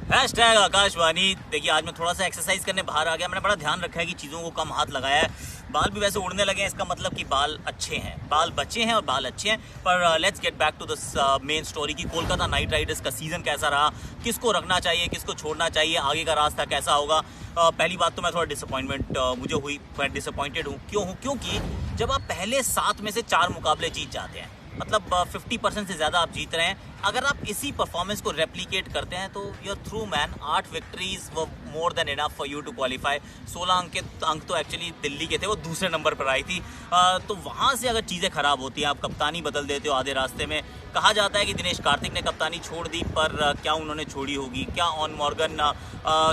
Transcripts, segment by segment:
Hashtag Akashvani. देखिए आज मैं थोड़ा सा एक्सरसाइज करने बाहर आ गया। मैंने बड़ा ध्यान रखा है कि चीज़ों को कम हाथ लगाया है। बाल भी वैसे उड़ने लगे हैं, इसका मतलब कि बाल अच्छे हैं, बाल बचे हैं और बाल अच्छे हैं। पर let's get back to the main story की कोलकाता नाइट राइडर्स का सीजन कैसा रहा, किसको रखना चाहिए, किसको छोड़ना चाहिए, आगे का रास्ता कैसा होगा। पहली बात तो मैं थोड़ा डिसअपॉइंटमेंट मुझे हुई, मैं डिसअपॉइंटेड हूँ। क्यों हूँ? क्योंकि जब आप पहले 7 में से 4 मुकाबले जीत जाते हैं, मतलब 50% से ज़्यादा आप जीत रहे हैं, अगर आप इसी परफॉर्मेंस को रेप्लिकेट करते हैं तो यूर थ्रू मैन। 8 विक्ट्रीज वो more than enough for you to qualify. 16 अंक तो एक्चुअली दिल्ली के थे, वो दूसरे नंबर पर आई थी। तो वहाँ से अगर चीज़ें ख़राब होती हैं, आप कप्तानी बदल देते हो आधे रास्ते में। कहा जाता है कि दिनेश कार्तिक ने कप्तानी छोड़ दी, पर क्या उन्होंने छोड़ी होगी? क्या ऑन मॉर्गन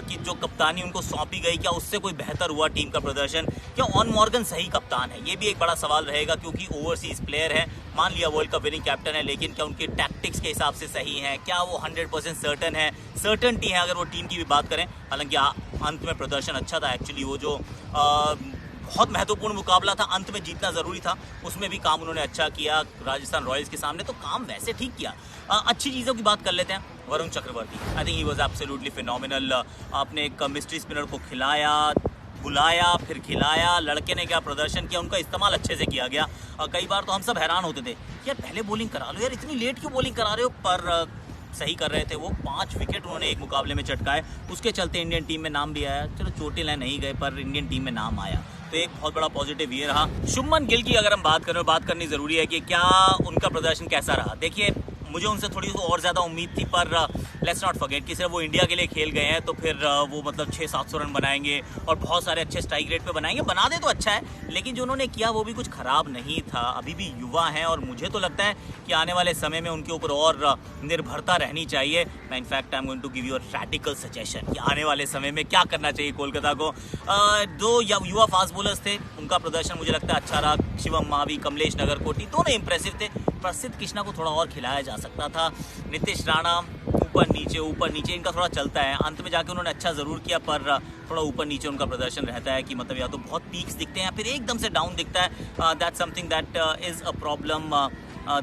की जो कप्तानी उनको सौंपी गई, क्या उससे कोई बेहतर हुआ टीम का प्रदर्शन? क्या ऑन मॉर्गन सही कप्तान है? ये भी एक बड़ा सवाल रहेगा, क्योंकि ओवरसीज प्लेयर है। मान लिया वर्ल्ड कप विनिंग कैप्टन है, लेकिन क्या उनके टैक्टिक्स के हिसाब से सही है? क्या वो 100% सर्टन है, सर्टनटी है अगर वो टीम की भी बात करें? हालांकि अंत में प्रदर्शन अच्छा था। एक्चुअली वो जो बहुत महत्वपूर्ण मुकाबला था, अंत में जीतना ज़रूरी था, उसमें भी काम उन्होंने अच्छा किया राजस्थान रॉयल्स के सामने, तो काम वैसे ठीक किया। अच्छी चीज़ों की बात कर लेते हैं। Varun Chakravarthy, I think he was absolutely phenomenal. आपने एक मिस्ट्री स्पिनर को खिलाया, बुलाया, फिर खिलाया। लड़के ने क्या प्रदर्शन किया, उनका इस्तेमाल अच्छे से किया गया। कई बार तो हम सब हैरान होते थे, यार पहले बॉलिंग करा लो, यार इतनी लेट क्यों बॉलिंग करा रहे हो? पर सही कर रहे थे वो। 5 विकेट उन्होंने एक मुकाबले में चटकाए, उसके चलते इंडियन टीम में नाम भी आया। चलो चोटिल है, नहीं गए, पर इंडियन टीम में नाम आया, तो एक बहुत बड़ा पॉजिटिव ये रहा। शुभमन गिल की अगर हम बात करें, बात करनी ज़रूरी है कि क्या उनका प्रदर्शन कैसा रहा। देखिए मुझे उनसे थोड़ी सी और ज़्यादा उम्मीद थी, पर लेट्स नॉट फॉरगेट कि सिर्फ वो इंडिया के लिए खेल गए हैं, तो फिर वो मतलब 600-700 रन बनाएंगे और बहुत सारे अच्छे स्ट्राइक रेट पे बनाएंगे। बना दे तो अच्छा है, लेकिन जो उन्होंने किया वो भी कुछ ख़राब नहीं था। अभी भी युवा हैं और मुझे तो लगता है कि आने वाले समय में उनके ऊपर और निर्भरता रहनी चाहिए। मैं in fact I am going to give you a radical suggestion कि आने वाले समय में क्या करना चाहिए कोलकाता को। जो युवा फास्ट बॉलर्स थे, उनका प्रदर्शन मुझे लगता है अच्छा रहा। शिवम मावी, कमलेश नगरकोटी दोनों इंप्रेसिव थे। प्रसिद्ध कृष्णा को थोड़ा और खिलाया जा सकता था। नीतीश राणा ऊपर नीचे इनका थोड़ा चलता है। अंत में जाके उन्होंने अच्छा ज़रूर किया, पर थोड़ा ऊपर नीचे उनका प्रदर्शन रहता है कि मतलब या तो बहुत पीक्स दिखते हैं या फिर एकदम से डाउन दिखता है। That's something that is a problem.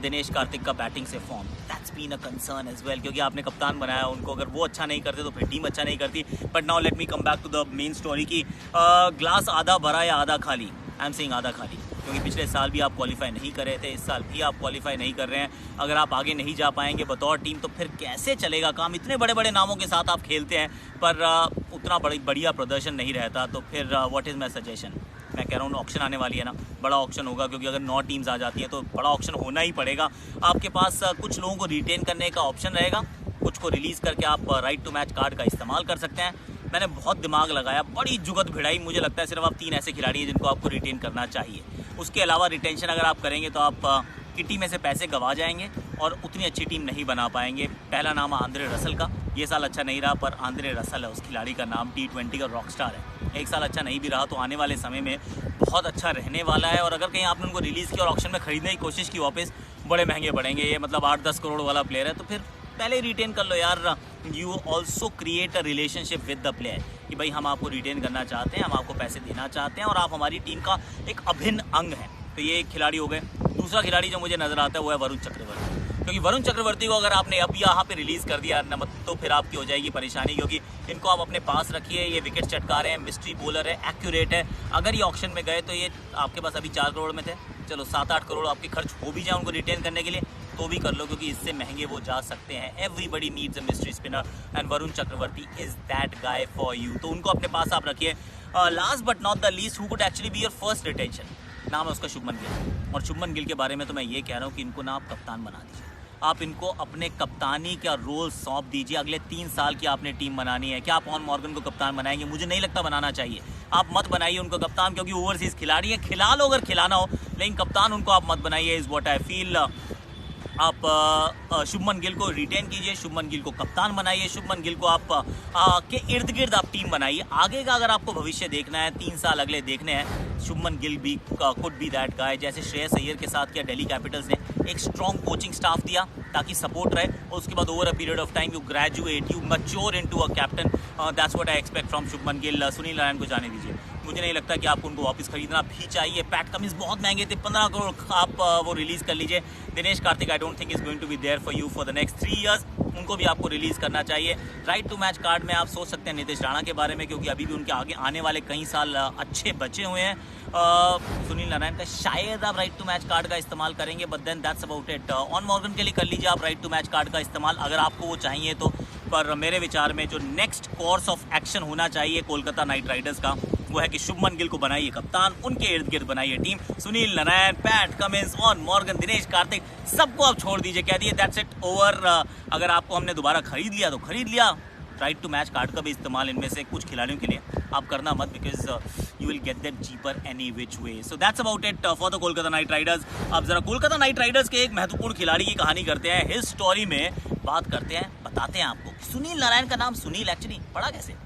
Dinesh Karthik का बैटिंग से form, that's been a concern as well, क्योंकि आपने कप्तान बनाया उनको, अगर वो अच्छा नहीं करते तो फिर टीम अच्छा नहीं करती। But now let me come back to the main story की ग्लास आधा भरा या आधा खाली। आई एम सेइंग आधा खाली, क्योंकि पिछले साल भी आप क्वालिफाई नहीं कर रहे थे, इस साल भी आप क्वालिफाई नहीं कर रहे हैं। अगर आप आगे नहीं जा पाएंगे बतौर टीम, तो फिर कैसे चलेगा काम? इतने बड़े बड़े नामों के साथ आप खेलते हैं, पर उतना बढ़िया प्रदर्शन नहीं रहता, तो फिर व्हाट इज़ माई सजेशन? मैं कह रहा हूँ ऑक्शन आने वाली है ना, बड़ा ऑक्शन होगा, क्योंकि अगर 9 टीम्स आ जाती है तो बड़ा ऑक्शन होना ही पड़ेगा। आपके पास कुछ लोगों को रिटेन करने का ऑप्शन रहेगा, कुछ को रिलीज़ करके आप राइट टू मैच कार्ड का इस्तेमाल कर सकते हैं। मैंने बहुत दिमाग लगाया, बड़ी जुगत भिड़ाई। मुझे लगता है सिर्फ आप 3 ऐसे खिलाड़ी हैं जिनको आपको रिटेन करना चाहिए। उसके अलावा रिटेंशन अगर आप करेंगे तो आप किटी में से पैसे गंवा जाएंगे और उतनी अच्छी टीम नहीं बना पाएंगे। पहला नाम आंद्रे रसल का, ये साल अच्छा नहीं रहा, पर आंद्रे रसल है उस खिलाड़ी का नाम, T20 का रॉक स्टार है। एक साल अच्छा नहीं भी रहा, तो आने वाले समय में बहुत अच्छा रहने वाला है। और अगर कहीं आपने उनको रिलीज़ किया और ऑक्शन में खरीदने की कोशिश की वापस, बड़े महंगे पड़ेंगे। ये मतलब 8-10 करोड़ वाला प्लेयर है, तो फिर पहले ही रिटेन कर लो यार। You also create a relationship with the player कि भाई हम आपको रिटेन करना चाहते हैं, हम आपको पैसे देना चाहते हैं और आप हमारी टीम का एक अभिन्न अंग है। तो ये एक खिलाड़ी हो गए। दूसरा खिलाड़ी जो मुझे नज़र आता है वो है वरुण चक्रवर्ती, क्योंकि वरुण चक्रवर्ती को अगर आपने अब यहाँ पे रिलीज़ कर दिया तो फिर आपकी हो जाएगी परेशानी, क्योंकि इनको आप अपने पास रखिए। ये विकेट चटका रहे हैं, मिस्ट्री बॉलर है, एक्यूरेट है। अगर ये ऑक्शन में गए तो ये आपके पास अभी 4 करोड़ में थे, चलो 7-8 करोड़ आपके खर्च हो भी जाए उनको रिटेन करने के लिए, तो भी कर लो, क्योंकि इससे महंगे वो जा सकते हैं। Everybody needs a mystery spinner and Varun Chakravarthy is that guy for you. तो उनको अपने पास आप रखिए। Last but not the least, who could actually be your first retention, नाम है उसका शुभमन गिल। और शुभमन गिल के बारे में तो मैं ये कह रहा हूँ कि इनको ना आप कप्तान बना दीजिए। आप इनको अपने कप्तानी का रोल सौंप दीजिए। अगले 3 साल की आपने टीम बनानी है। क्या आप ऑन मॉर्गन को कप्तान बनाएंगे? मुझे नहीं लगता बनाना चाहिए। आप मत बनाइए उनको कप्तान, क्योंकि ओवरसीज खिलाड़ी है। खिला लो अगर खिलाना हो, लेकिन कप्तान उनको आप मत बनाइए, इज़ व्हाट आई फील। आप शुभमन गिल को रिटेन कीजिए, शुभमन गिल को कप्तान बनाइए, शुभमन गिल को आप के इर्द गिर्द आप टीम बनाइए। आगे का अगर आपको भविष्य देखना है, 3 साल अगले देखने हैं, शुभमन गिल भी कुड बी दैट गाय। जैसे श्रेयस अय्यर के साथ किया दिल्ली कैपिटल्स ने, एक स्ट्रॉन्ग कोचिंग स्टाफ दिया ताकि सपोर्ट रहे, और उसके बाद over a period of time you graduate, you mature into a captain. That's what I expect from Shubman Gill. Sunil Narayan को जाने दीजिए, मुझे नहीं लगता कि आपको उनको वापस खरीदना भी चाहिए। पैट कमिंस बहुत महंगे थे, 15 करोड़ आप वो रिलीज़ कर लीजिए। Dinesh Karthik I don't think is going to be there for you for the next 3 years। उनको भी आपको रिलीज करना चाहिए। राइट टू मैच कार्ड में आप सोच सकते हैं नीतीश राणा के बारे में, क्योंकि अभी भी उनके आगे आने वाले कई साल अच्छे बचे हुए हैं। सुनील नारायण का शायद आप राइट टू मैच कार्ड का इस्तेमाल करेंगे, but then that's about it. Eoin Morgan के लिए कर लीजिए आप राइट टू मैच कार्ड का इस्तेमाल, अगर आपको वो चाहिए तो। पर मेरे विचार में जो नेक्स्ट कोर्स ऑफ एक्शन होना चाहिए कोलकाता नाइट राइडर्स का, वो है कि शुभमन गिल को बनाइए कप्तान, उनके इर्द गिर्द बनाइए team. Sunil Narayan, PAT Cummins, on Morgan, Dinesh Karthik, सबको आप छोड़ दीजिए, कह दिए दैट्स इट, ओवर। अगर आपको हमने दोबारा खरीद लिया तो खरीद लिया। राइट टू मैच कार्ड का भी इस्तेमाल इनमें से कुछ खिलाड़ियों के लिए आप करना मत, because you will get that cheaper any which way. So that's about it for the Kolkata Knight Riders. अब जरा कोलकाता नाइट राइडर्स के एक महत्वपूर्ण खिलाड़ी की कहानी करते हैं, हिज स्टोरी में बात करते हैं, बताते हैं आपको सुनील नारायण का नाम सुनील एक्चुअली पड़ा कैसे।